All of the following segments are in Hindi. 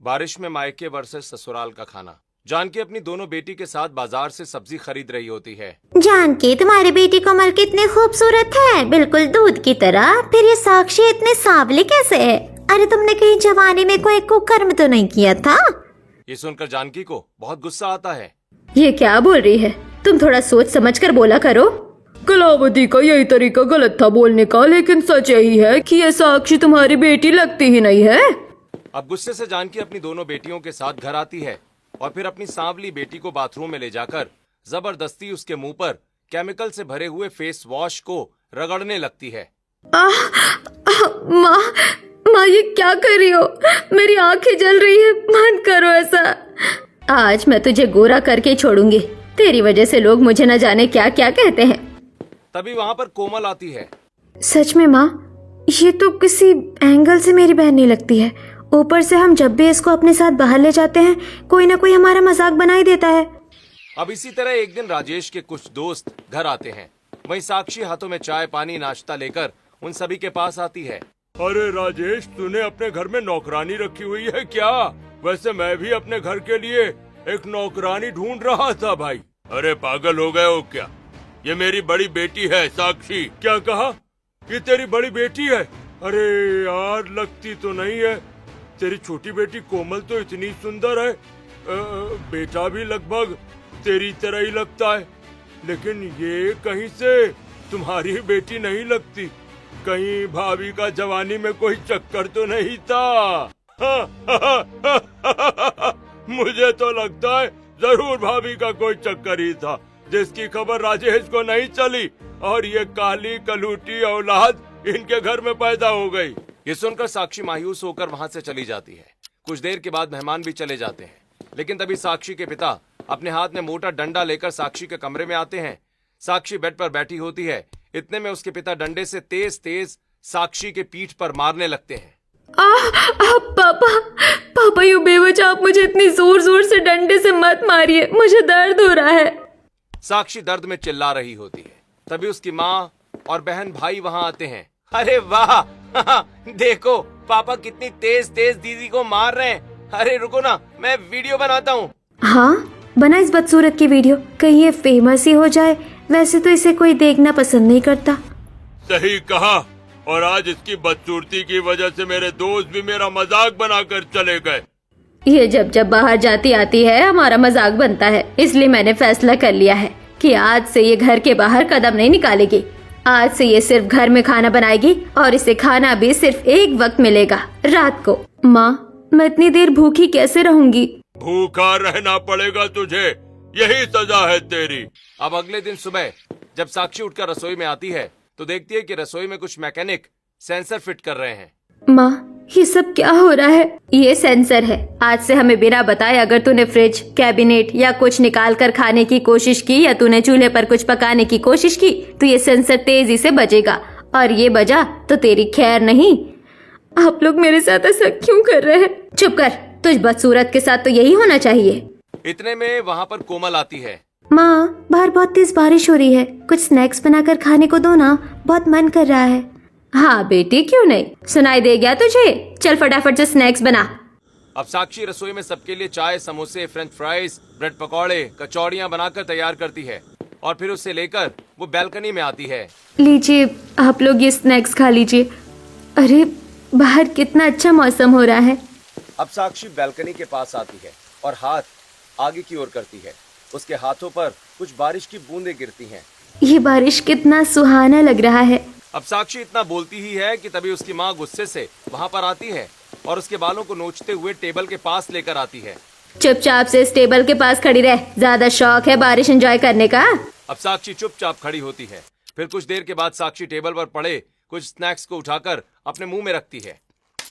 बारिश में मायके वर्सेस ससुराल का खाना। जानकी अपनी दोनों बेटी के साथ बाजार से सब्जी खरीद रही होती है। जानकी, तुम्हारी बेटी कमल कितनी खूबसूरत है, बिल्कुल दूध की तरह। फिर ये साक्षी इतने सांवले कैसे है? अरे तुमने कहीं जवानी में कोई कुकर्म तो नहीं किया था? ये सुनकर जानकी को बहुत गुस्सा आता है। ये क्या बोल रही है? तुम थोड़ा सोच समझ कर बोला करो। कलावती का यही तरीका गलत था बोलने का, लेकिन सच यही है कि ये साक्षी तुम्हारी बेटी लगती ही नहीं है। अब गुस्से से जानकी अपनी दोनों बेटियों के साथ घर आती है और फिर अपनी सांवली बेटी को बाथरूम में ले जाकर जबरदस्ती उसके मुंह पर केमिकल से भरे हुए फेस वॉश को रगड़ने लगती है। माँ ये क्या कर रही हो? मेरी आंखें जल रही है, बंद करो ऐसा। आज मैं तुझे गोरा करके छोड़ूंगी। तेरी वजह से लोग मुझे न जाने क्या क्या कहते हैं। तभी वहाँ पर कोमल आती है। सच में माँ, ये तो किसी एंगल से मेरी बहन नहीं लगती है। ऊपर से हम जब भी इसको अपने साथ बाहर ले जाते हैं, कोई ना कोई हमारा मजाक बना ही देता है। अब इसी तरह एक दिन राजेश के कुछ दोस्त घर आते हैं। वहीं साक्षी हाथों में चाय पानी नाश्ता लेकर उन सभी के पास आती है। अरे राजेश, तूने अपने घर में नौकरानी रखी हुई है क्या? वैसे मैं भी अपने घर के लिए एक नौकरानी ढूंढ रहा था भाई। अरे पागल हो गए हो क्या? ये मेरी बड़ी बेटी है साक्षी। क्या कहा? ये तेरी बड़ी बेटी है? अरे यार, लगती तो नहीं है। तेरी छोटी बेटी कोमल तो इतनी सुंदर है, बेटा भी लगभग तेरी तरह ही लगता है, लेकिन ये कहीं से तुम्हारी बेटी नहीं लगती। कहीं भाभी का जवानी में कोई चक्कर तो नहीं था? मुझे तो लगता है जरूर भाभी का कोई चक्कर ही था, जिसकी खबर राजेश को नहीं चली और ये काली कलूटी औलाद इनके घर में पैदा हो गई। ये सुनकर साक्षी मायूस होकर वहाँ से चली जाती है। कुछ देर के बाद मेहमान भी चले जाते हैं, लेकिन तभी साक्षी के पिता अपने हाथ में मोटा डंडा लेकर साक्षी के कमरे में आते हैं। साक्षी बेड पर बैठी होती है। इतने में उसके पिता डंडे से तेज तेज साक्षी के पीठ पर मारने लगते हैं। पापा यू बेवजह आप मुझे इतनी जोर जोर से डंडे से मत मारिए, मुझे दर्द हो रहा है। साक्षी दर्द में चिल्ला रही होती है। तभी उसकी माँ और बहन भाई वहाँ आते हैं। अरे वाह, देखो पापा कितनी तेज तेज दीदी को मार रहे हैं। अरे रुको ना, मैं वीडियो बनाता हूँ। हाँ, बना इस बदसूरत की वीडियो, कहीं ये फेमस ही हो जाए। वैसे तो इसे कोई देखना पसंद नहीं करता। सही कहा। और आज इसकी बदसूरती की वजह से मेरे दोस्त भी मेरा मजाक बनाकर चले गए। ये जब जब बाहर जाती आती है हमारा मजाक बनता है, इसलिए मैंने फैसला कर लिया है कि आज से ये घर के बाहर कदम नहीं निकालेगी। आज से ये सिर्फ घर में खाना बनाएगी और इसे खाना भी सिर्फ एक वक्त मिलेगा, रात को। माँ, मैं इतनी देर भूखी कैसे रहूंगी? भूखा रहना पड़ेगा तुझे, यही सजा है तेरी। अब अगले दिन सुबह जब साक्षी उठकर रसोई में आती है तो देखती है कि रसोई में कुछ मैकेनिक सेंसर फिट कर रहे हैं। माँ, ये सब क्या हो रहा है? ये सेंसर है। आज से हमें बिना बताए अगर तूने फ्रिज, कैबिनेट या कुछ निकाल कर खाने की कोशिश की या तूने चूल्हे पर कुछ पकाने की कोशिश की तो ये सेंसर तेजी से बजेगा, और ये बजा तो तेरी खैर नहीं। आप लोग मेरे साथ ऐसा क्यों कर रहे हैं? चुप कर, तुझ बदसूरत के साथ तो यही होना चाहिए। इतने में वहाँ पर कोमल आती है। माँ, बाहर बहुत तेज बारिश हो रही है, कुछ स्नैक्स बनाकर खाने को दो ना, बहुत मन कर रहा है। हाँ बेटी, क्यों नहीं, सुनाई दे गया तुझे? चल फटाफट से स्नैक्स बना। अब साक्षी रसोई में सबके लिए चाय, समोसे, फ्रेंच फ्राइज, ब्रेड पकौड़े, कचौड़ियाँ बनाकर तैयार करती है और फिर उसे लेकर वो बैल्कनी में आती है। लीजिए, आप लोग ये स्नैक्स खा लीजिए। अरे बाहर कितना अच्छा मौसम हो रहा है। अब साक्षी बैल्कनी के पास आती है और हाथ आगे की ओर करती है। उसके हाथों पर कुछ बारिश की बूंदें गिरती हैं। ये बारिश कितना सुहाना लग रहा है। अब साक्षी इतना बोलती ही है कि तभी उसकी माँ गुस्से से वहाँ पर आती है और उसके बालों को नोचते हुए टेबल के पास लेकर आती है। चुपचाप से इस टेबल के पास खड़ी रह, ज्यादा शौक है बारिश एंजॉय करने का। अब साक्षी चुपचाप खड़ी होती है। फिर कुछ देर के बाद साक्षी टेबल पर पड़े कुछ स्नैक्स को उठाकर अपने मुंह में रखती है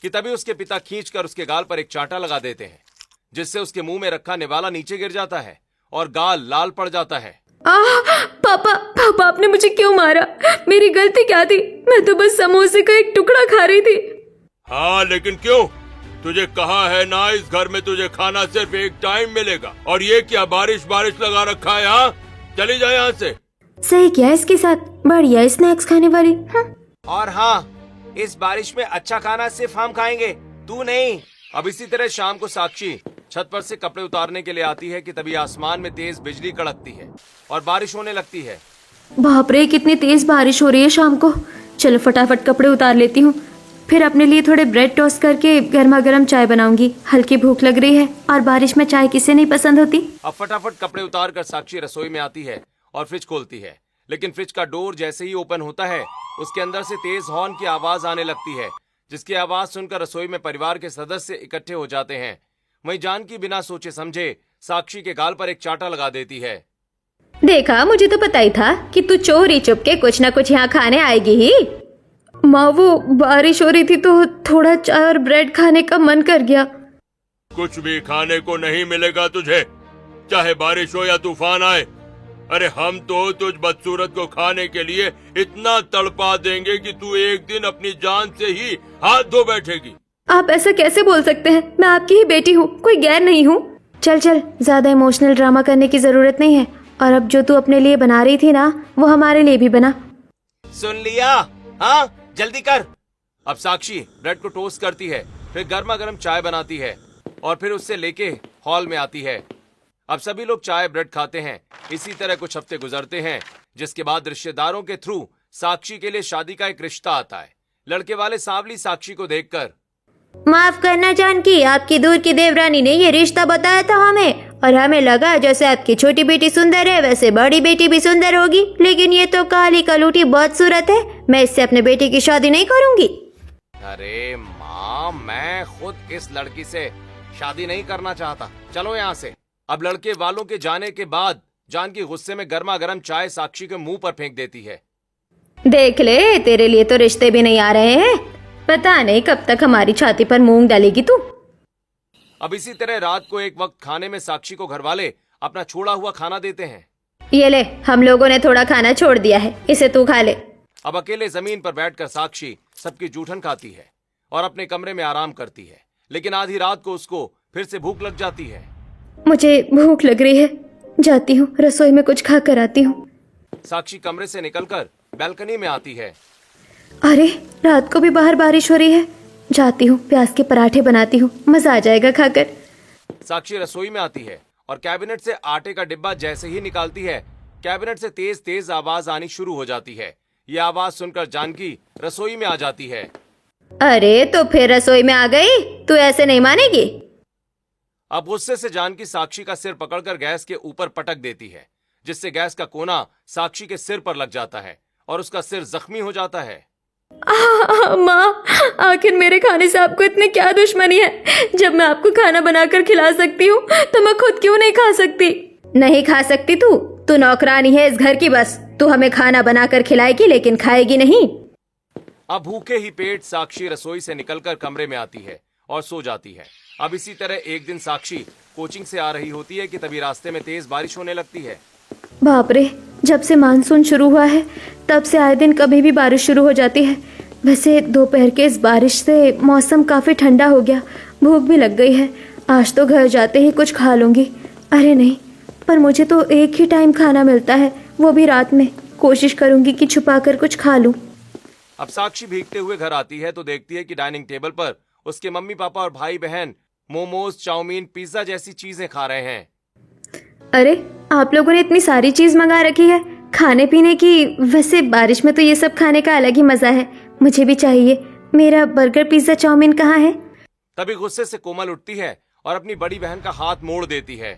कि तभी उसके पिता खींचकर उसके गाल पर एक चांटा लगा देते हैं, जिससे उसके मुंह में रखा निवाला नीचे गिर जाता है और गाल लाल पड़ जाता है। पापा आपने मुझे क्यों मारा? मेरी गलती क्या थी? मैं तो बस समोसे का एक टुकड़ा खा रही थी। हाँ, लेकिन क्यों? तुझे कहा है ना, इस घर में तुझे खाना सिर्फ एक टाइम मिलेगा। और ये क्या बारिश लगा रखा है यहाँ? चली जाए यहाँ से। सही किया इसके साथ, बढ़िया स्नैक्स खाने वाली। और हाँ, इस बारिश में अच्छा खाना सिर्फ हम खाएंगे, तू नहीं। अब इसी तरह शाम को साक्षी छत पर से कपड़े उतारने के लिए आती है कि तभी आसमान में तेज बिजली कड़कती है और बारिश होने लगती है। बाप रे, कितनी तेज बारिश हो रही है शाम को। चलो फटाफट कपड़े उतार लेती हूँ, फिर अपने लिए थोड़े ब्रेड टोस्ट करके गर्मा गर्म चाय बनाऊंगी। हल्की भूख लग रही है और बारिश में चाय किसे नहीं पसंद होती। अब फटाफट कपड़े उतार कर साक्षी रसोई में आती है और फ्रिज खोलती है, लेकिन फ्रिज का डोर जैसे ही ओपन होता है उसके अंदर से तेज हॉर्न की आवाज आने लगती है, जिसकी आवाज सुनकर रसोई में परिवार के सदस्य इकट्ठे हो जाते हैं। वहीं जानकी बिना सोचे समझे साक्षी के गाल पर एक चांटा लगा देती है। देखा, मुझे तो पता ही था कि तू चोरी चुपके कुछ ना कुछ यहाँ खाने आएगी ही। माँ, वो बारिश हो रही थी तो थोड़ा चाय और ब्रेड खाने का मन कर गया। कुछ भी खाने को नहीं मिलेगा तुझे, चाहे बारिश हो या तूफान आए। अरे हम तो तुझ बदसूरत को खाने के लिए इतना तड़पा देंगे कि तू एक दिन अपनी जान से ही हाथ धो बैठेगी। आप ऐसा कैसे बोल सकते हैं? मैं आपकी ही बेटी हूँ, कोई गैर नहीं हूँ। चल चल, ज्यादा इमोशनल ड्रामा करने की जरूरत नहीं है। और अब जो तू अपने लिए बना रही थी ना, वो हमारे लिए भी बना। सुन लिया? हाँ, जल्दी कर। अब साक्षी ब्रेड को टोस्ट करती है, फिर गर्मा गर्म चाय बनाती है और फिर उससे लेके हॉल में आती है। अब सभी लोग चाय ब्रेड खाते हैं। इसी तरह कुछ हफ्ते गुजरते हैं, जिसके बाद रिश्तेदारों के थ्रू साक्षी के लिए शादी का एक रिश्ता आता है। लड़के वाले सांवली साक्षी को देखकर, माफ करना जानकी, आपकी दूर की देवरानी ने ये रिश्ता बताया था हमें, और हमें लगा जैसे आपकी छोटी बेटी सुंदर है वैसे बड़ी बेटी भी सुंदर होगी, लेकिन ये तो काली कलूटी बदसूरत है। मैं इससे अपने बेटे की शादी नहीं करूंगी। अरे माँ, मैं खुद इस लड़की से शादी नहीं करना चाहता, चलो यहाँ से। अब लड़के वालों के जाने के बाद जानकी गुस्से में गर्मा गर्म चाय साक्षी के मुंह पर फेंक देती है। देख ले, तेरे लिए तो रिश्ते भी नहीं आ रहे हैं। पता नहीं कब तक हमारी छाती पर मूंग डालेगी तू। अब इसी तरह रात को एक वक्त खाने में साक्षी को घरवाले अपना छोड़ा हुआ खाना देते हैं। ये ले, हम लोगों ने थोड़ा खाना छोड़ दिया है, इसे तू खा ले। अब अकेले जमीन पर बैठकर साक्षी सबकी जूठन खाती है और अपने कमरे में आराम करती है, लेकिन आधी रात को उसको फिर से भूख लग जाती है। मुझे भूख लग रही है, जाती हूँ रसोई में कुछ खा कर आती हूँ। साक्षी कमरे से निकलकर बालकनी में आती है। अरे, रात को भी बाहर बारिश हो रही है। जाती हूँ प्याज के पराठे बनाती हूँ, मजा आ जाएगा खाकर। साक्षी रसोई में आती है और कैबिनेट से आटे का डिब्बा जैसे ही निकालती है, कैबिनेट से तेज तेज आवाज आनी शुरू हो जाती है। ये आवाज सुनकर जानकी रसोई में आ जाती है। अरे, तो फिर रसोई में आ गई? तू ऐसे नहीं मानेगी। अब गुस्से से जानकी साक्षी का सिर पकड़कर गैस के ऊपर पटक देती है, जिससे गैस का कोना साक्षी के सिर पर लग जाता है और उसका सिर जख्मी हो जाता है। माँ, आखिर मेरे खाने से आपको इतनी क्या दुश्मनी है? जब मैं आपको खाना बनाकर खिला सकती हूँ तो मैं खुद क्यों नहीं खा सकती? नहीं खा सकती तू नौकरानी है इस घर की, बस तू हमें खाना बनाकर खिलाएगी लेकिन खाएगी नहीं। अब भूखे ही पेट साक्षी रसोई से निकलकर कमरे में आती है और सो जाती है। अब इसी तरह एक दिन साक्षी कोचिंग से आ रही होती है कि तभी रास्ते में तेज बारिश होने लगती है। बाप रे, जब से मानसून शुरू हुआ है तब से आए दिन कभी भी बारिश शुरू हो जाती है। वैसे दोपहर के इस बारिश से मौसम काफी ठंडा हो गया, भूख भी लग गई है। आज तो घर जाते ही कुछ खा लूंगी। अरे नहीं, पर मुझे तो एक ही टाइम खाना मिलता है, वो भी रात में। कोशिश करूंगी कि छुपा कर कुछ खा लूं। अब साक्षी भीगते हुए घर आती है तो देखती है कि डाइनिंग टेबल पर उसके मम्मी पापा और भाई बहन मोमोज, चाउमीन, पिज्जा जैसी चीजें खा रहे हैं। अरे, आप लोगों ने इतनी सारी चीज मंगा रखी है खाने पीने की। वैसे बारिश में तो ये सब खाने का अलग ही मजा है, मुझे भी चाहिए। मेरा बर्गर, पिज्जा, चाउमीन कहाँ है? तभी गुस्से से कोमल उठती है और अपनी बड़ी बहन का हाथ मोड़ देती है।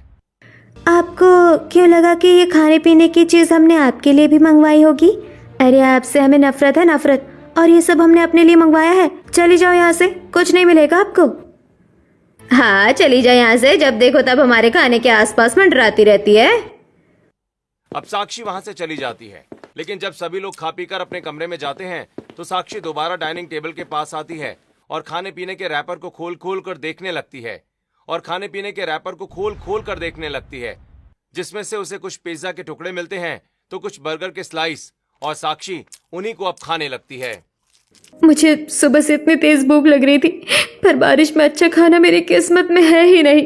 आपको क्यों लगा कि ये खाने पीने की चीज हमने आपके लिए भी मंगवाई होगी? अरे आपसे हमें नफरत है, नफरत। और ये सब हमने अपने लिए मंगवाया है। चली जाओ यहाँ से, कुछ नहीं मिलेगा आपको। हाँ, चली जाए यहाँ से, जब देखो तब हमारे खाने के आसपास मंडराती रहती है। अब साक्षी वहां से चली जाती है, लेकिन जब सभी लोग खा पीकर अपने कमरे में जाते हैं तो साक्षी दोबारा डाइनिंग टेबल के पास आती है और खाने पीने के रैपर को खोल खोल कर देखने लगती है जिसमें से उसे कुछ पिज्जा के टुकड़े मिलते हैं तो कुछ बर्गर के स्लाइस, और साक्षी उन्हीं को अब खाने लगती है। मुझे सुबह से इतनी तेज भूख लग रही थी, पर बारिश में अच्छा खाना मेरी किस्मत में है ही नहीं।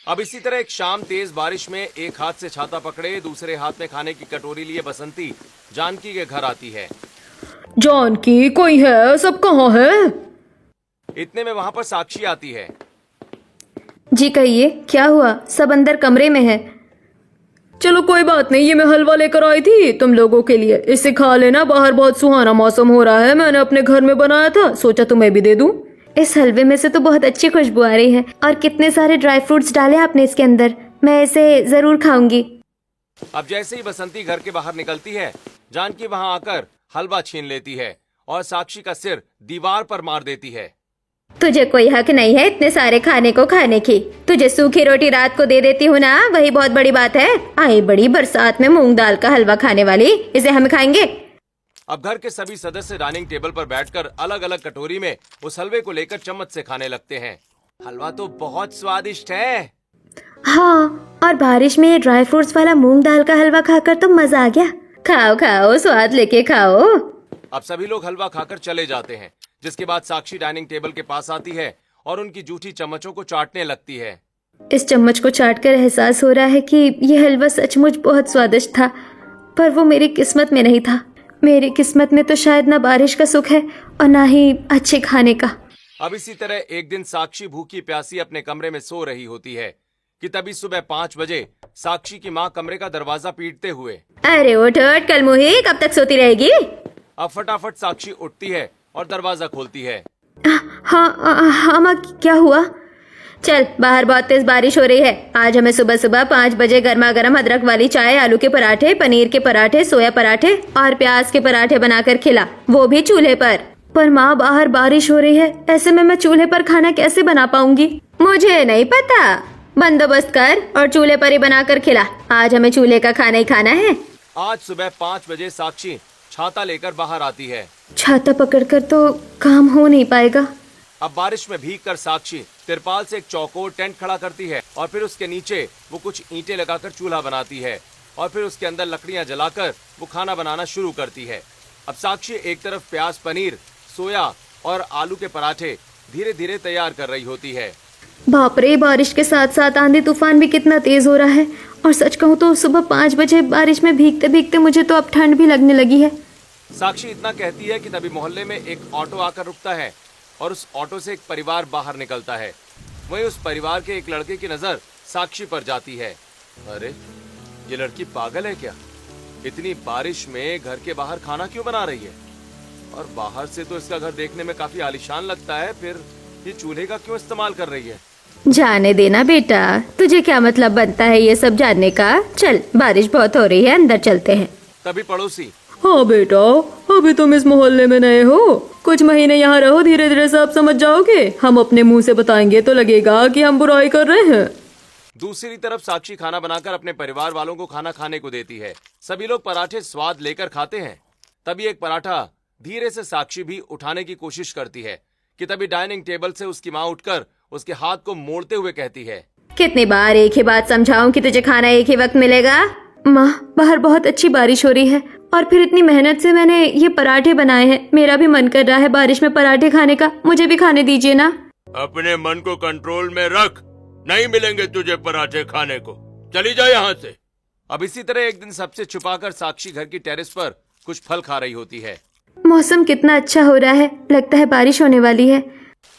अब इसी तरह एक शाम तेज बारिश में एक हाथ से छाता पकड़े दूसरे हाथ में खाने की कटोरी लिए बसंती जानकी के घर आती है। जानकी, कोई है? सब कहाँ है? इतने में वहां पर साक्षी आती है। जी कहिए, क्या हुआ? सब अंदर कमरे में है। चलो कोई बात नहीं, ये मैं हलवा लेकर आई थी तुम लोगों के लिए, इसे खा लेना। बाहर बहुत सुहाना मौसम हो रहा है, मैंने अपने घर में बनाया था, सोचा तुम्हें भी दे दूं। इस हलवे में से तो बहुत अच्छी खुशबू आ रही है, और कितने सारे ड्राई फ्रूट्स डाले आपने इसके अंदर। मैं इसे जरूर खाऊंगी। अब जैसे ही बसंती घर के बाहर निकलती है, जानकी वहां आकर हलवा छीन लेती है और साक्षी का सिर दीवार पर मार देती है। तुझे कोई हक नहीं है इतने सारे खाने को खाने की। तुझे सूखी रोटी रात को दे देती हूँ ना, वही बहुत बड़ी बात है। आई बड़ी बरसात में मूंग दाल का हलवा खाने वाली, इसे हम खाएंगे। अब घर के सभी सदस्य डाइनिंग टेबल पर बैठकर अलग अलग कटोरी में उस हलवे को लेकर चम्मच से खाने लगते हैं। हलवा तो बहुत स्वादिष्ट है। हाँ, और बारिश में ये ड्राई फ्रूट्स वाला मूंग दाल का हलवा खाकर तो मजा आ गया। खाओ खाओ, स्वाद लेके खाओ। अब सभी लोग हलवा खाकर चले जाते हैं, जिसके बाद साक्षी डाइनिंग टेबल के पास आती है और उनकी जूठी चम्मचों को चाटने लगती है। इस चम्मच को चाटकर एहसास हो रहा है कि ये हलवा सचमुच बहुत स्वादिष्ट था, पर वो मेरी किस्मत में नहीं था। मेरी किस्मत में तो शायद ना बारिश का सुख है और ना ही अच्छे खाने का। अब इसी तरह एक दिन साक्षी भूखी प्यासी अपने कमरे में सो रही होती है कि तभी सुबह 5 बजे साक्षी की माँ कमरे का दरवाजा पीटते हुए, अरे उठ उठ कलमुही, कब तक सोती रहेगी? अब फटाफट साक्षी उठती है और दरवाजा खोलती है। हाँ माँ, क्या हुआ? चल, बाहर बहुत तेज बारिश हो रही है। आज हमें सुबह सुबह 5 बजे गर्मा गर्म अदरक वाली चाय, आलू के पराठे, पनीर के पराठे, सोया पराठे और प्याज के पराठे बनाकर खिला, वो भी चूल्हे पर। पर माँ, बाहर बारिश हो रही है, ऐसे में मैं चूल्हे पर खाना कैसे बना पाऊंगी? मुझे नहीं पता, बंदोबस्त कर और चूल्हे पर ही बनाकर खिला। आज हमें चूल्हे का खाना ही खाना है। आज सुबह 5 बजे साक्षी छाता लेकर बाहर आती है। छाता पकड़कर तो काम हो नहीं पाएगा। अब बारिश में भीगकर साक्षी तिरपाल से एक चौकोर टेंट खड़ा करती है और फिर उसके नीचे वो कुछ ईंटें लगाकर चूल्हा बनाती है और फिर उसके अंदर लकड़ियां जलाकर वो खाना बनाना शुरू करती है। अब साक्षी एक तरफ प्याज, पनीर, सोया और आलू के पराठे धीरे धीरे तैयार कर रही होती है। बाप रे, बारिश के साथ साथ आंधी तूफान भी कितना तेज हो रहा है। और सच कहूँ तो सुबह 5 बजे बारिश में भीगते भीगते मुझे तो अब ठंड भी लगने लगी है। साक्षी इतना कहती है कि तभी मोहल्ले में एक ऑटो आकर रुकता है और उस ऑटो से एक परिवार बाहर निकलता है। वहीं उस परिवार के एक लड़के की नजर साक्षी पर जाती है। अरे, ये लड़की पागल है क्या? इतनी बारिश में घर के बाहर खाना क्यों बना रही है? और बाहर से तो इसका घर देखने में काफी आलीशान लगता है, फिर ये चूल्हे का क्यों इस्तेमाल कर रही है? जाने देना बेटा, तुझे क्या मतलब बनता है ये सब जानने का? चल, बारिश बहुत हो रही है, अंदर चलते हैं। तभी पड़ोसी, हाँ बेटा, अभी तुम इस मोहल्ले में नए हो, कुछ महीने यहाँ रहो, धीरे धीरे सब समझ जाओगे। हम अपने मुंह से बताएंगे तो लगेगा कि हम बुराई कर रहे हैं। दूसरी तरफ साक्षी खाना बनाकर अपने परिवार वालों को खाना खाने को देती है। सभी लोग पराठे स्वाद लेकर खाते हैं। तभी एक पराठा धीरे से साक्षी भी उठाने की कोशिश करती है कि तभी डाइनिंग टेबल से उसकी माँ उठकर उसके हाथ को मोड़ते हुए कहती है, कितनी बार एक ही बात समझाऊं कि तुझे खाना एक ही वक्त मिलेगा? माँ, बाहर बहुत अच्छी बारिश हो रही है और फिर इतनी मेहनत से मैंने ये पराठे बनाए हैं। मेरा भी मन कर रहा है बारिश में पराठे खाने का, मुझे भी खाने दीजिए ना। अपने मन को कंट्रोल में रख, नहीं मिलेंगे तुझे पराठे खाने को, चली जा यहाँ से। अब इसी तरह एक दिन सबसे छुपाकर साक्षी घर की टेरेस पर कुछ फल खा रही होती है। मौसम कितना अच्छा हो रहा है, लगता है बारिश होने वाली है।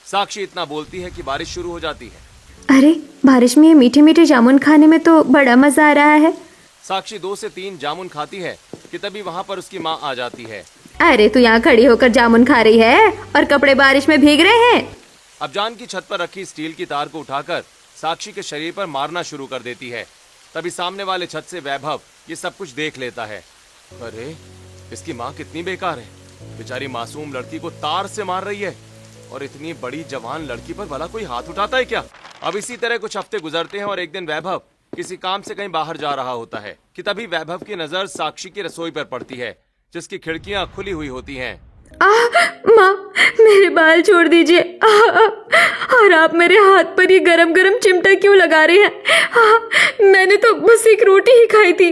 साक्षी इतना बोलती है कि बारिश शुरू हो जाती है। अरे, बारिश में ये मीठे मीठे जामुन खाने में तो बड़ा मजा आ रहा है। साक्षी 2 से 3 जामुन खाती है कि तभी वहाँ पर उसकी माँ आ जाती है। अरे, तू यहाँ खड़ी होकर जामुन खा रही है और कपड़े बारिश में भीग रहे हैं। अब जान की छत पर रखी स्टील की तार को उठाकर साक्षी के शरीर पर मारना शुरू कर देती है। तभी सामने वाले छत से वैभव ये सब कुछ देख लेता है। अरे, इसकी माँ कितनी बेकार है, बेचारी मासूम लड़की को तार से मार रही है और इतनी बड़ी जवान लड़की पर भला कोई हाथ उठाता है क्या? अब इसी तरह कुछ हफ्ते गुजरते हैं और एक दिन वैभव किसी काम से कहीं बाहर जा रहा होता है कि तभी वैभव की नजर साक्षी की रसोई पर पड़ती है, जिसकी खिड़कियां खुली हुई होती हैं। माँ, मेरे बाल छोड़ दीजिए। और आप मेरे हाथ पर ये गरम गरम चिमटा क्यों लगा रहे हैं? मैंने तो बस एक रोटी ही खाई थी।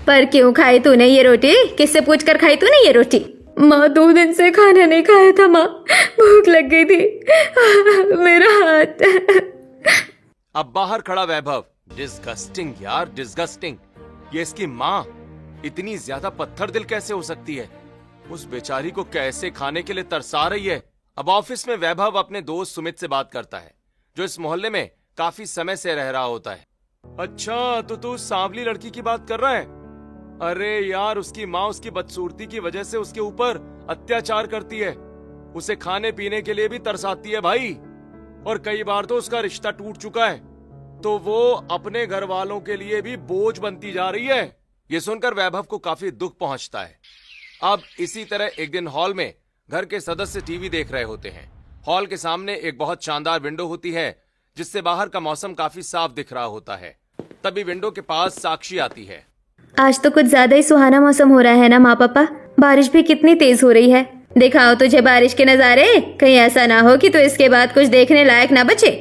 पर क्यों खाई तूने ये रोटी? किससे पूछकर खाई तूने ये रोटी? माँ, 2 दिन से खाना नहीं खाया था माँ, भूख लग गई थी। मेरा हाथ। अब बाहर खड़ा वैभव, डिस्गस्टिंग यार, डिस्गस्टिंग। ये इसकी माँ इतनी ज्यादा पत्थर दिल कैसे हो सकती है? उस बेचारी को कैसे खाने के लिए तरसा रही है अब ऑफिस में वैभव अपने दोस्त सुमित से बात करता है, जो इस मोहल्ले में काफी समय से रह रहा होता है। अच्छा, तो तू उस सांवली लड़की की बात कर रहा है? अरे यार, उसकी माँ उसकी बदसूरती की वजह से उसके ऊपर अत्याचार करती है, उसे खाने पीने के लिए भी तरसाती है भाई, और कई बार तो उसका रिश्ता टूट चुका है, तो वो अपने घर वालों के लिए भी बोझ बनती जा रही है। ये सुनकर वैभव को काफी दुख पहुंचता है। अब इसी तरह एक दिन हॉल में घर के सदस्य टीवी देख रहे होते हैं। हॉल के सामने एक बहुत शानदार विंडो होती है, जिससे बाहर का मौसम काफी साफ दिख रहा होता है। तभी विंडो के पास साक्षी आती है। आज तो कुछ ज्यादा ही सुहाना मौसम हो रहा है ना माँ पापा। बारिश भी कितनी तेज हो रही है। दिखाओ तुझे बारिश के नजारे, कहीं ऐसा ना हो कि तो इसके बाद कुछ देखने लायक ना बचे।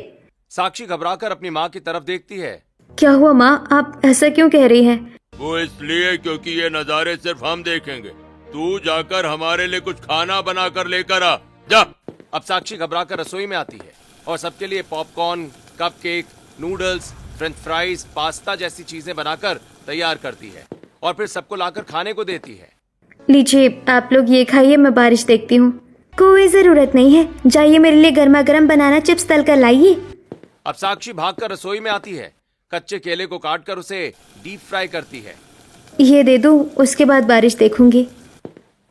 साक्षी घबराकर अपनी माँ की तरफ देखती है। क्या हुआ माँ, आप ऐसा क्यों कह रही हैं? वो इसलिए क्योंकि ये नज़ारे सिर्फ हम देखेंगे। तू जाकर हमारे लिए कुछ खाना बना कर लेकर आ जा। अब साक्षी घबराकर रसोई में आती है और सबके लिए popcorn, cupcake, noodles, French fries, pasta जैसी चीजें बनाकर तैयार करती है और फिर सबको लाकर खाने को देती है। लीजिए आप लोग ये खाइए, मैं बारिश देखती हूँ। कोई जरूरत नहीं है, जाइए मेरे लिए गर्मा गर्म बनाना चिप्स तल कर लाइए। अब साक्षी भागकर रसोई में आती है, कच्चे केले को काटकर उसे डीप फ्राई करती है। ये दे दो, उसके बाद बारिश देखूंगी।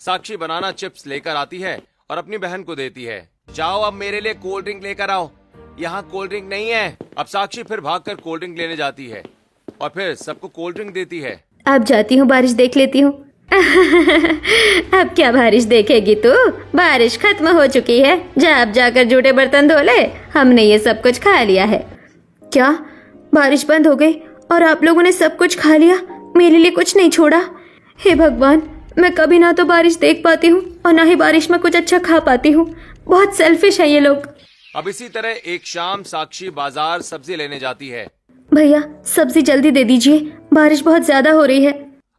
साक्षी बनाना चिप्स लेकर आती है और अपनी बहन को देती है। जाओ अब मेरे लिए कोल्ड ड्रिंक लेकर आओ, यहाँ कोल्ड ड्रिंक नहीं है। अब साक्षी फिर भागकर कोल्ड ड्रिंक लेने जाती है और फिर सबको कोल्ड ड्रिंक देती है। अब जाती हूँ, बारिश देख लेती हूँ। अब क्या बारिश देखेगी तू? बारिश खत्म हो चुकी है, जा अब जाकर जूठे बर्तन धो ले, हमने ये सब कुछ खा लिया है। क्या बारिश बंद हो गई और आप लोगों ने सब कुछ खा लिया, मेरे लिए कुछ नहीं छोड़ा? हे भगवान, मैं कभी ना तो बारिश देख पाती हूँ और ना ही बारिश में कुछ अच्छा खा पाती हूँ। बहुत सेल्फिश है ये लोग। अब इसी तरह एक शाम साक्षी बाजार सब्जी लेने जाती है। भैया सब्जी जल्दी दे दीजिए, बारिश बहुत ज्यादा हो रही है।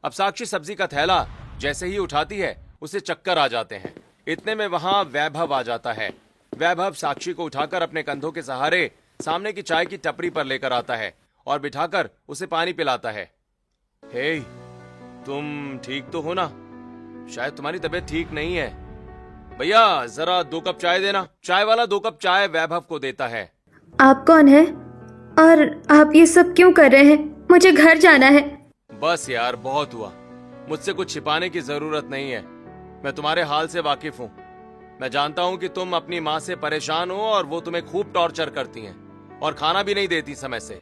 अब साक्षी सब्जी का थैला जैसे ही उठाती है उसे चक्कर आ जाते हैं। इतने में वहां वैभव आ जाता है। वैभव साक्षी को उठाकर अपने कंधों के सहारे सामने की चाय की टपरी पर लेकर आता है और बिठाकर उसे पानी पिलाता है। हे, तुम ठीक तो हो ना? शायद तुम्हारी तबीयत ठीक नहीं है। भैया जरा 2 कप चाय देना। चाय वाला 2 कप चाय वैभव को देता है। आप कौन है और आप ये सब क्यों कर रहे हैं? मुझे घर जाना है। बस यार, बहुत हुआ। मुझसे कुछ छिपाने की जरूरत नहीं है, मैं तुम्हारे हाल से वाकिफ हूँ। मैं जानता हूँ कि तुम अपनी माँ से परेशान हो और वो तुम्हें खूब टॉर्चर करती हैं और खाना भी नहीं देती समय से।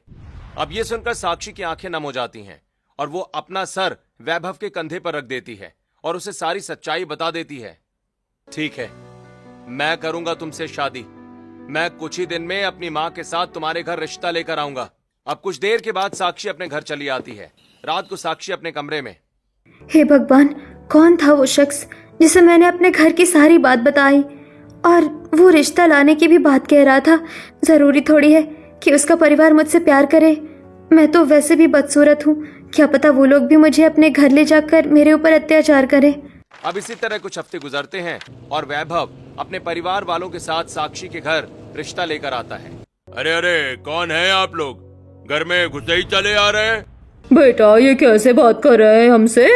अब ये सुनकर साक्षी की आंखें नम हो जाती हैं और वो अपना सर वैभव के कंधे पर रख देती है और उसे सारी सच्चाई बता देती है। ठीक है, मैं करूंगा तुमसे शादी। मैं कुछ ही दिन में अपनी माँ के साथ तुम्हारे घर रिश्ता लेकर आऊंगा। अब कुछ देर के बाद साक्षी अपने घर चली आती है। रात को साक्षी अपने कमरे में। हे भगवान, कौन था वो शख्स जिसे मैंने अपने घर की सारी बात बताई और वो रिश्ता लाने की भी बात कह रहा था? जरूरी थोड़ी है कि उसका परिवार मुझसे प्यार करे। मैं तो वैसे भी बदसूरत हूँ, क्या पता वो लोग भी मुझे अपने घर ले जाकर मेरे ऊपर अत्याचार करें। अब इसी तरह कुछ हफ्ते गुजरते हैं और वैभव अपने परिवार वालों के साथ साक्षी के घर रिश्ता लेकर आता है। अरे अरे, कौन है आप लोग? घर में घुसे ही चले आ रहे हैं। बेटा ये कैसे बात कर रहे हैं हमसे?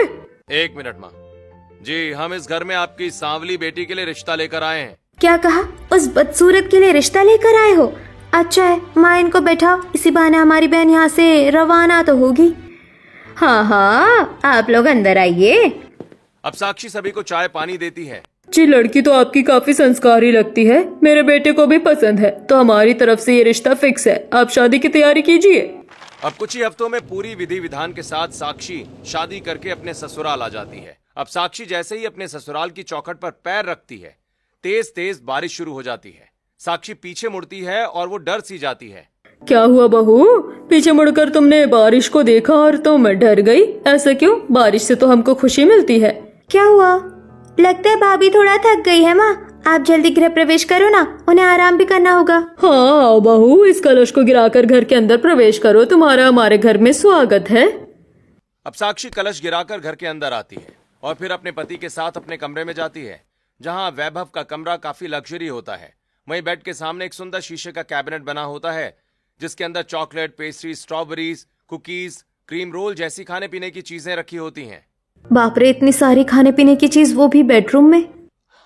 1 मिनट माँ जी, हम इस घर में आपकी सांवली बेटी के लिए रिश्ता लेकर आए हैं। क्या कहा? उस बदसूरत के लिए रिश्ता लेकर आए हो? अच्छा है, माँ इनको बैठाओ, इसी बहाने हमारी बहन यहाँ से रवाना तो होगी। हाँ हाँ, आप लोग अंदर आइए। अब साक्षी सभी को चाय पानी देती है। जी, लड़की तो आपकी काफी संस्कारी लगती है, मेरे बेटे को भी पसंद है, तो हमारी तरफ से ये रिश्ता फिक्स है। आप शादी की तैयारी कीजिए। अब कुछ ही हफ्तों में पूरी विधि विधान के साथ साक्षी शादी करके अपने ससुराल आ जाती है। अब साक्षी जैसे ही अपने ससुराल की चौखट पर पैर रखती है, तेज तेज बारिश शुरू हो जाती है। साक्षी पीछे मुड़ती है और वो डर सी जाती है। क्या हुआ बहू? पीछे मुड़कर तुमने बारिश को देखा और तुम डर गई? ऐसा क्यों? बारिश से तो हमको खुशी मिलती है। क्या हुआ? लगता है भाभी थोड़ा थक गई है माँ, आप जल्दी गृह प्रवेश करो ना, उन्हें आराम भी करना होगा। हाँ आओ बहू, इस कलश को गिराकर घर के अंदर प्रवेश करो, तुम्हारा हमारे घर में स्वागत है। अब साक्षी कलश गिराकर घर के अंदर आती है और फिर अपने पति के साथ अपने कमरे में जाती है, जहाँ वैभव का कमरा काफी लग्जरी होता है। वहीं बेड के सामने एक सुंदर शीशे का कैबिनेट बना होता है, जिसके अंदर chocolate, pastry, strawberries, cookies, cream roll जैसी खाने पीने की चीजें रखी होती हैं। बाप रे, इतनी सारी खाने पीने की चीज, वो भी बेडरूम में?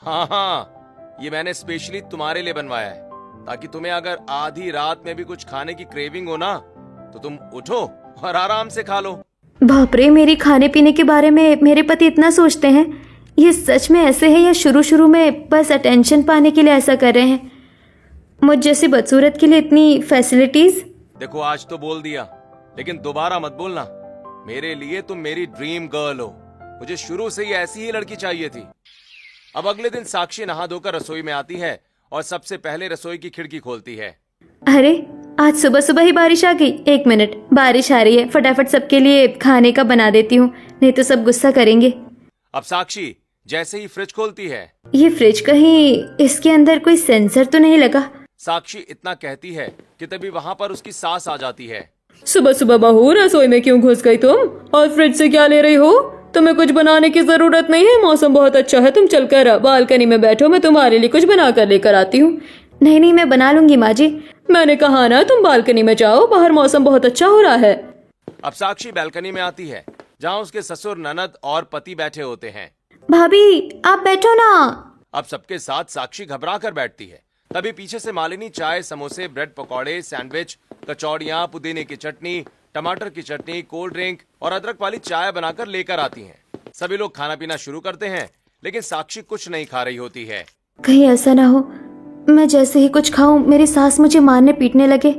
हाँ हाँ, ये मैंने स्पेशली तुम्हारे लिए बनवाया है, ताकि तुम्हें अगर आधी रात में भी कुछ खाने की क्रेविंग हो ना, तो तुम उठो और आराम से खा लो। बाप रे, मेरी खाने पीने के बारे में मेरे पति इतना सोचते हैं। ये सच में ऐसे है या शुरू शुरू में बस अटेंशन पाने के लिए ऐसा कर रहे हैं? मुझ जैसी बदसूरत के लिए इतनी फैसिलिटीज। देखो आज तो बोल दिया, लेकिन दोबारा मत बोलना। मेरे लिए तुम मेरी ड्रीम गर्ल हो। मुझे शुरू से ही ऐसी ही लड़की चाहिए थी। अब अगले दिन साक्षी नहा धोकर रसोई में आती है और सबसे पहले रसोई की खिड़की खोलती है। अरे, आज सुबह सुबह ही बारिश आ गई। 1 मिनट, बारिश आ रही है, फटाफट सबके लिए खाने का बना देती हूँ, नहीं तो सब गुस्सा करेंगे। अब साक्षी जैसे ही फ्रिज खोलती है, ये फ्रिज कहीं इसके अंदर कोई सेंसर तो नहीं लगा? साक्षी इतना कहती है कि तभी वहां पर उसकी सास आ जाती है। सुबह सुबह बहू, रसोई में क्यों घुस गई तुम? और फ्रिज से क्या ले रही हो? तुम्हें कुछ बनाने की जरूरत नहीं है, मौसम बहुत अच्छा है, तुम चलकर बालकनी में बैठो, मैं तुम्हारे लिए कुछ बना कर लेकर आती हूँ। नहीं नहीं, मैं बना लूंगी माँ जी। मैंने कहा ना तुम बालकनी में जाओ, बाहर मौसम बहुत अच्छा हो रहा है। अब साक्षी बालकनी में आती है, जहाँ उसके ससुर, ननद और पति बैठे होते हैं। भाभी आप बैठो ना। अब सबके साथ साक्षी घबरा कर बैठती है। तभी पीछे से मालिनी चाय, समोसे, ब्रेड पकौड़े, सैंडविच, कचौड़ियाँ, पुदीने की चटनी, टमाटर की चटनी, कोल्ड ड्रिंक और अदरक वाली चाय बनाकर लेकर आती हैं। सभी लोग खाना पीना शुरू करते हैं, लेकिन साक्षी कुछ नहीं खा रही होती है। कहीं ऐसा ना हो मैं जैसे ही कुछ खाऊं मेरी सास मुझे मारने पीटने लगे।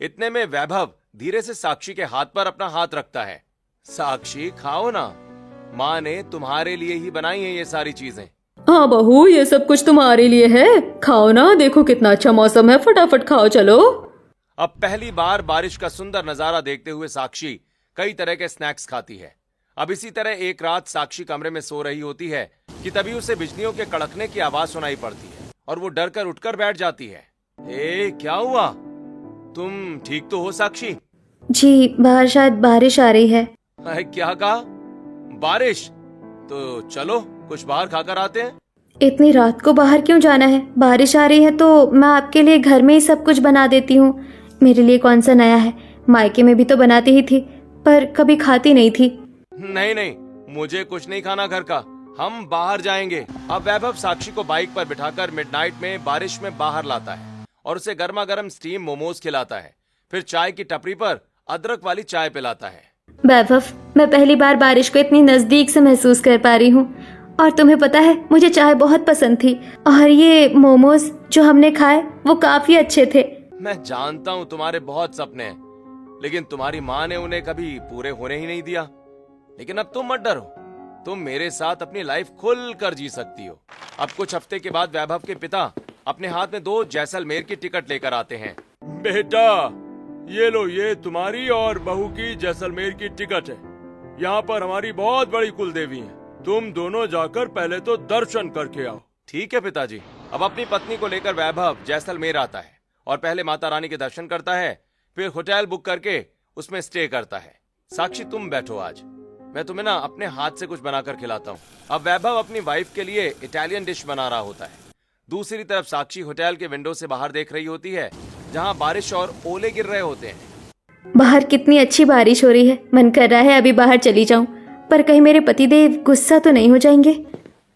इतने में वैभव धीरे से साक्षी के हाथ पर अपना हाथ रखता है। साक्षी खाओ ना, माँ ने तुम्हारे लिए ही बनाई है ये सारी चीजें। हाँ बहू, ये सब कुछ तुम्हारे लिए है, खाओ ना, देखो कितना अच्छा मौसम है, फटाफट खाओ चलो। अब पहली बार बारिश का सुंदर नजारा देखते हुए साक्षी कई तरह के स्नैक्स खाती है। अब इसी तरह एक रात साक्षी कमरे में सो रही होती है कि तभी उसे बिजलियों के कड़कने की आवाज सुनाई पड़ती है और वो डर कर उठकर बैठ जाती है। क्या हुआ? तुम ठीक तो हो साक्षी? जी, बाहर शायद बारिश आ रही है। क्या कहा? बारिश? तो चलो कुछ बाहर खाकर आते हैं। इतनी रात को बाहर क्यों जाना है? बारिश आ रही है तो मैं आपके लिए घर में ही सब कुछ बना देती हूँ। मेरे लिए कौन सा नया है, मायके में भी तो बनाती ही थी, पर कभी खाती नहीं थी। नहीं नहीं, मुझे कुछ नहीं खाना घर का, हम बाहर जाएंगे। अब वैभव साक्षी को बाइक पर बिठाकर मिडनाइट में बारिश में बाहर लाता है और उसे गर्मा गर्म स्टीम मोमोज खिलाता है। फिर चाय की टपरी पर अदरक वाली चाय पिलाता है। वैभव, मैं पहली बार बारिश को इतनी नजदीक से महसूस कर पा रही हूँ। और तुम्हें पता है मुझे चाय बहुत पसंद थी और ये मोमोज जो हमने खाए वो काफी अच्छे थे। मैं जानता हूँ तुम्हारे बहुत सपने हैं, लेकिन तुम्हारी माँ ने उन्हें कभी पूरे होने ही नहीं दिया। लेकिन अब तुम मत डरो, तुम मेरे साथ अपनी लाइफ खुल कर जी सकती हो। अब कुछ हफ्ते के बाद वैभव के पिता अपने हाथ में 2 जैसलमेर की टिकट लेकर आते हैं। बेटा ये लो, ये तुम्हारी और बहू की जैसलमेर की टिकट है। यहाँ पर हमारी बहुत बड़ी कुल देवी है, तुम दोनों जाकर पहले तो दर्शन करके आओ। ठीक है पिताजी। अब अपनी पत्नी को लेकर वैभव जैसलमेर आता है और पहले माता रानी के दर्शन करता है, फिर होटल बुक करके उसमें स्टे करता है। साक्षी तुम बैठो, आज मैं तुम्हें ना अपने हाथ से कुछ बनाकर खिलाता हूँ। अब वैभव अपनी वाइफ के लिए इटालियन डिश बना रहा होता है। दूसरी तरफ साक्षी होटल के विंडो से बाहर देख रही होती है, जहाँ बारिश और ओले गिर रहे होते हैं। बाहर कितनी अच्छी बारिश हो रही है, मन कर रहा है अभी बाहर चली जाऊं, पर कहीं मेरे पतिदेव गुस्सा तो नहीं हो जाएंगे।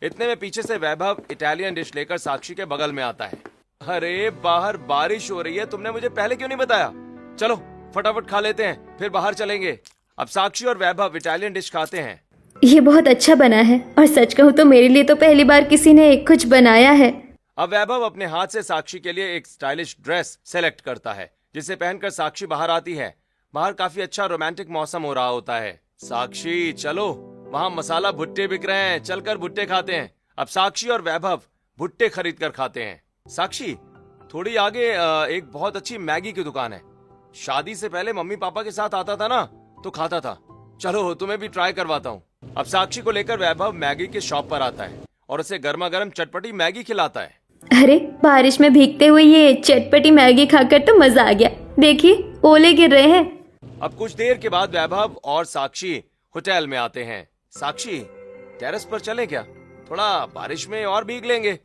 इतने में पीछे से वैभव इटालियन डिश लेकर साक्षी के बगल में आता है। अरे बाहर बारिश हो रही है, तुमने मुझे पहले क्यों नहीं बताया? चलो फटाफट खा लेते हैं, फिर बाहर चलेंगे। अब साक्षी और वैभव इटालियन डिश खाते हैं। ये बहुत अच्छा बना है और सच कहूँ तो मेरे लिए तो पहली बार किसी ने कुछ बनाया है। अब वैभव अपने हाथ से साक्षी के लिए एक स्टाइलिश ड्रेस सेलेक्ट करता है, जिसे पहनकर साक्षी बाहर आती है। बाहर काफी अच्छा रोमांटिक मौसम हो रहा होता है। साक्षी चलो, वहाँ मसाला भुट्टे बिक रहे हैं, चलकर भुट्टे खाते हैं। अब साक्षी और वैभव भुट्टे खरीद कर खाते हैं। साक्षी थोड़ी आगे एक बहुत अच्छी मैगी की दुकान है। शादी से पहले मम्मी पापा के साथ आता था ना, तो खाता था। चलो तुम्हें भी ट्राई करवाता हूँ। अब साक्षी को लेकर वैभव मैगी के शॉप पर आता है और उसे गर्मा गर्म चटपटी मैगी खिलाता है। अरे बारिश में भीगते हुए ये चटपटी मैगी खाकर तो मजा आ गया। देखिए ओले गिर रहे हैं। अब कुछ देर के बाद वैभव और साक्षी होटल में आते हैं। साक्षी टेरेस पर चलें क्या? थोड़ा बारिश में और भीग लेंगे।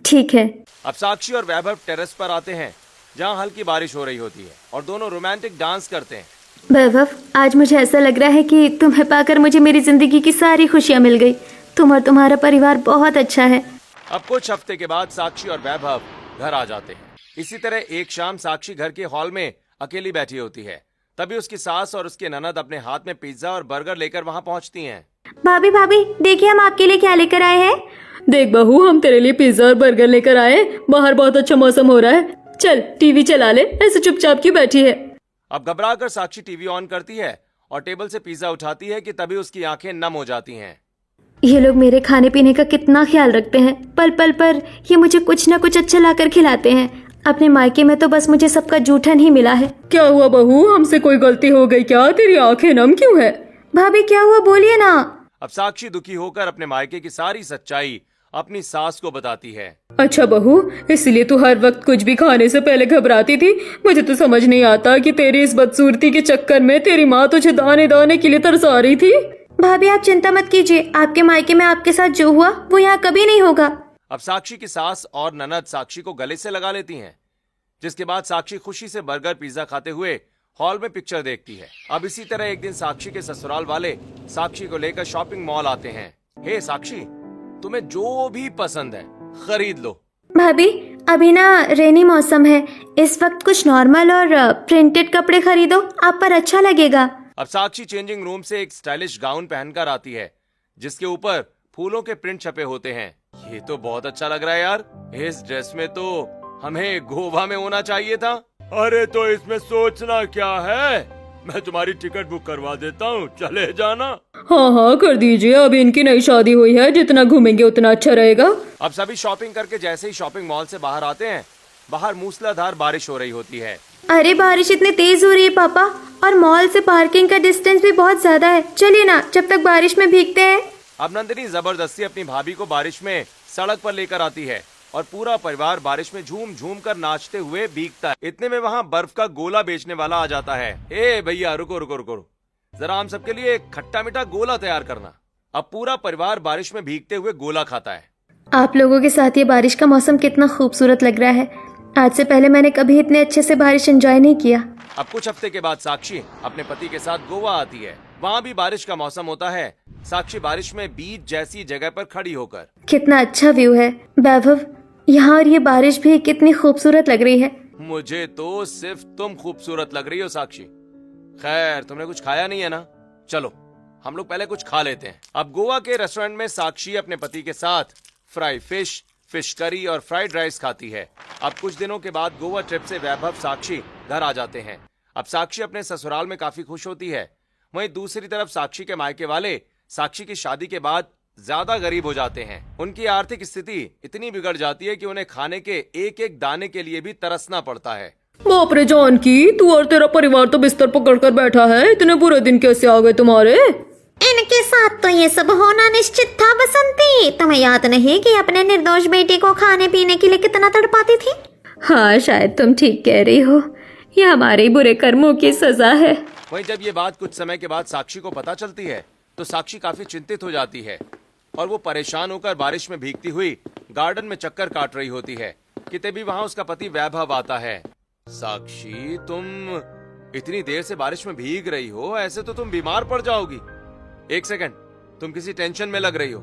ठीक है। अब साक्षी और वैभव टेरेस पर आते हैं, जहाँ हल्की बारिश हो रही होती है और दोनों रोमांटिक डांस करते हैं। वैभव, आज मुझे ऐसा लग रहा है कि तुम्हें पाकर मुझे मेरी जिंदगी की सारी खुशियाँ मिल गई। तुम और तुम्हारा परिवार बहुत अच्छा है। अब कुछ हफ्ते के बाद साक्षी और वैभव घर आ जाते हैं। इसी तरह एक शाम साक्षी घर के हॉल में अकेली बैठी होती है। तभी उसकी सास और उसकी ननद अपने हाथ में पिज्जा और बर्गर लेकर वहां पहुंचती हैं। भाभी भाभी देखिए हम आपके लिए क्या लेकर आए हैं। देख बहू, हम तेरे लिए पिज्जा और बर्गर लेकर आए। बाहर बहुत अच्छा मौसम हो रहा है, चल टीवी चला ले, ऐसे चुपचाप क्यों बैठी है। अब घबराकर साक्षी टीवी ऑन करती है और टेबल से पिज्जा उठाती है कि तभी उसकी आंखें नम हो जाती हैं। ये लोग मेरे खाने पीने का कितना ख्याल रखते हैं, पल पल पर ये मुझे कुछ न कुछ अच्छा लाकर खिलाते हैं। अपने मायके में तो बस मुझे सबका जूठन ही मिला है। क्या हुआ बहू, हमसे कोई गलती हो गई क्या? तेरी आंखें नम क्यों है? भाभी क्या हुआ, बोलिए ना। अब साक्षी दुखी होकर अपने मायके की सारी सच्चाई अपनी सास को बताती है। अच्छा बहू, इसलिए तू हर वक्त कुछ भी खाने से पहले घबराती थी। मुझे तो समझ नहीं आता कि तेरी इस बदसूरती के चक्कर में तेरी माँ तुझे दाने दाने के लिए तरसा रही थी। भाभी आप चिंता मत कीजिए, आपके मायके में आपके साथ जो हुआ वो यहाँ कभी नहीं होगा। अब साक्षी की सास और ननद साक्षी को गले से लगा लेती हैं, जिसके बाद साक्षी खुशी से बर्गर पिज्जा खाते हुए हॉल में पिक्चर देखती है। अब इसी तरह एक दिन साक्षी के ससुराल वाले साक्षी को लेकर शॉपिंग मॉल आते हैं। हे साक्षी, तुम्हें जो भी पसंद है खरीद लो। भाभी अभी ना रेनी मौसम है, इस वक्त कुछ नॉर्मल और प्रिंटेड कपड़े खरीदो, आप पर अच्छा लगेगा। अब साक्षी चेंजिंग रूम से एक स्टाइलिश गाउन पहनकर आती है, जिसके ऊपर फूलों के प्रिंट छपे होते हैं। ये तो बहुत अच्छा लग रहा है यार, इस ड्रेस में तो हमें गोवा में होना चाहिए था। अरे तो इसमें सोचना क्या है, मैं तुम्हारी टिकट बुक करवा देता हूँ, चले जाना। हाँ हाँ कर दीजिए, अभी इनकी नई शादी हुई है, जितना घूमेंगे उतना अच्छा रहेगा। अब सभी शॉपिंग करके जैसे ही शॉपिंग मॉल से बाहर आते हैं, बाहर मूसलाधार बारिश हो रही होती है। अरे बारिश इतनी तेज हो रही है पापा, और मॉल से पार्किंग का डिस्टेंस भी बहुत ज्यादा है। चलिए ना जब तक बारिश में भीगते हैं। अब नंदिनी जबरदस्ती अपनी भाभी को बारिश में सड़क पर लेकर आती है और पूरा परिवार बारिश में झूम झूम कर नाचते हुए भीगता है। इतने में वहाँ बर्फ का गोला बेचने वाला आ जाता है। ए भैया रुको रुको रुको, जरा हम सबके लिए एक खट्टा मीठा गोला तैयार करना। अब पूरा परिवार बारिश में भीगते हुए गोला खाता है। आप लोगों के साथ ये बारिश का मौसम कितना खूबसूरत लग रहा है। आज से पहले मैंने कभी इतने अच्छे से बारिश एंजॉय नहीं किया। अब कुछ हफ्ते के बाद साक्षी अपने पति के साथ गोवा आती है। वहाँ भी बारिश का मौसम होता है। साक्षी बारिश में बीच जैसी जगह पर खड़ी होकर, कितना अच्छा व्यू है वैभव, यहाँ और ये बारिश भी कितनी खूबसूरत लग रही है। मुझे तो सिर्फ तुम खूबसूरत लग रही हो साक्षी। खैर तुमने कुछ खाया नहीं है ना, चलो हम लोग पहले कुछ खा लेते हैं। अब गोवा के रेस्टोरेंट में साक्षी अपने पति के साथ फ्राई फिश, फिश करी और फ्राइड राइस खाती है। अब कुछ दिनों के बाद गोवा ट्रिप से वैभव साक्षी घर आ जाते हैं। अब साक्षी अपने ससुराल में काफी खुश होती है। वहीं दूसरी तरफ साक्षी के मायके वाले साक्षी की शादी के बाद ज्यादा गरीब हो जाते हैं। उनकी आर्थिक स्थिति इतनी बिगड़ जाती है कि उन्हें खाने के एक एक दाने के लिए भी तरसना पड़ता है। बाप रे जानकी, तू और तेरा परिवार तो बिस्तर पकड़ कर बैठा है, इतने बुरे दिन कैसे आ गए तुम्हारे? इनके साथ तो ये सब होना निश्चित था बसंती। तुम्हें याद नहीं कि अपने निर्दोष बेटे को खाने पीने के लिए कितना तड़पाती थी? हाँ शायद तुम ठीक कह रही हो, ये हमारे बुरे कर्मों की सजा है। वहीं जब ये बात कुछ समय के बाद साक्षी को पता चलती है तो साक्षी काफी चिंतित हो जाती है और वो परेशान होकर बारिश में भीगती हुई गार्डन में चक्कर काट रही होती है कि तभी वहां उसका पति वैभव आता है। साक्षी, तुम इतनी देर से बारिश में भीग रही हो, ऐसे तो तुम बीमार पड़ जाओगी। एक सेकंड, तुम किसी टेंशन में लग रही हो,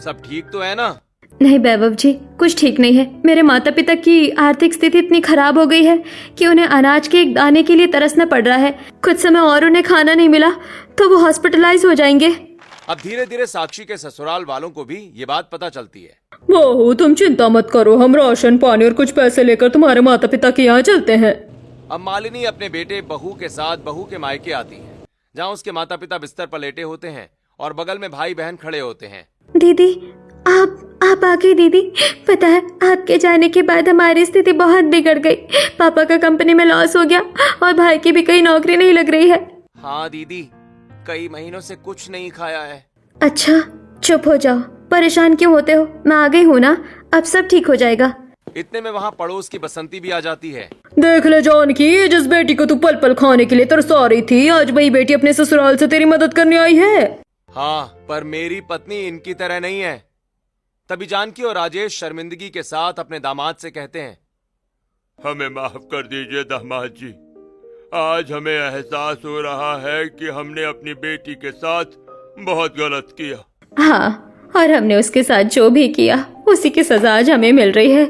सब ठीक तो है ना? नहीं वैभव जी, कुछ ठीक नहीं है। मेरे माता पिता की आर्थिक स्थिति इतनी खराब हो गई है कि उन्हें अनाज के एक दाने के लिए तरसना पड़ रहा है। कुछ समय और उन्हें खाना नहीं मिला तो वो हॉस्पिटलाइज हो जाएंगे। अब धीरे धीरे साक्षी के ससुराल वालों को भी ये बात पता चलती है। बहू तुम चिंता मत करो, हम राशन पानी और कुछ पैसे लेकर तुम्हारे माता पिता के यहाँ चलते हैं। अब मालिनी अपने बेटे बहू के साथ बहू के मायके आती है, जहाँ उसके माता पिता बिस्तर पर लेटे होते हैं और बगल में भाई बहन खड़े होते हैं। दीदी आप आ गई दीदी। पता है आपके जाने के बाद हमारी स्थिति बहुत बिगड़ गई। पापा का कंपनी में लॉस हो गया और भाई की भी कहीं नौकरी नहीं लग रही है। हाँ दीदी, कई महीनों से कुछ नहीं खाया है। अच्छा चुप हो जाओ, परेशान क्यों होते हो, मैं आ गई हूँ ना, अब सब ठीक हो जाएगा। इतने में वहाँ पड़ोस की बसंती भी आ जाती है। देख ले जानकी, जिस बेटी को तू पल पल खाने के लिए तरसा रही थी, आज वही बेटी अपने ससुराल से तेरी मदद करने आई है। हाँ, पर मेरी पत्नी इनकी तरह नहीं है। तभी जानकी और राजेश शर्मिंदगी के साथ अपने दामाद से कहते हैं, हमें माफ कर दीजिए दामाद जी, आज हमें एहसास हो रहा है कि हमने अपनी बेटी के साथ बहुत गलत किया। हाँ, और हमने उसके साथ जो भी किया उसी की सजा आज हमें मिल रही है।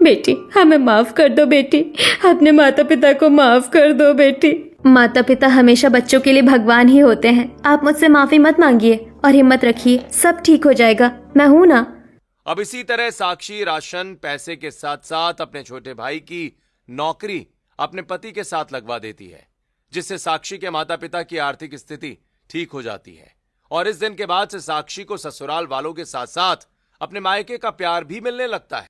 बेटी, हमें माफ कर दो बेटी, अपने माता पिता को माफ कर दो बेटी। माता पिता हमेशा बच्चों के लिए भगवान ही होते हैं। आप मुझसे माफी मत मांगिए और हिम्मत रखिए, सब ठीक हो जाएगा, मैं हूं ना। अब इसी तरह साक्षी राशन पैसे के साथ साथ अपने छोटे भाई की नौकरी अपने पति के साथ लगवा देती है, जिससे साक्षी के माता पिता की आर्थिक स्थिति ठीक हो जाती है। और इस दिन के बाद से साक्षी को ससुराल वालों के साथ साथ अपने मायके का प्यार भी मिलने लगता है।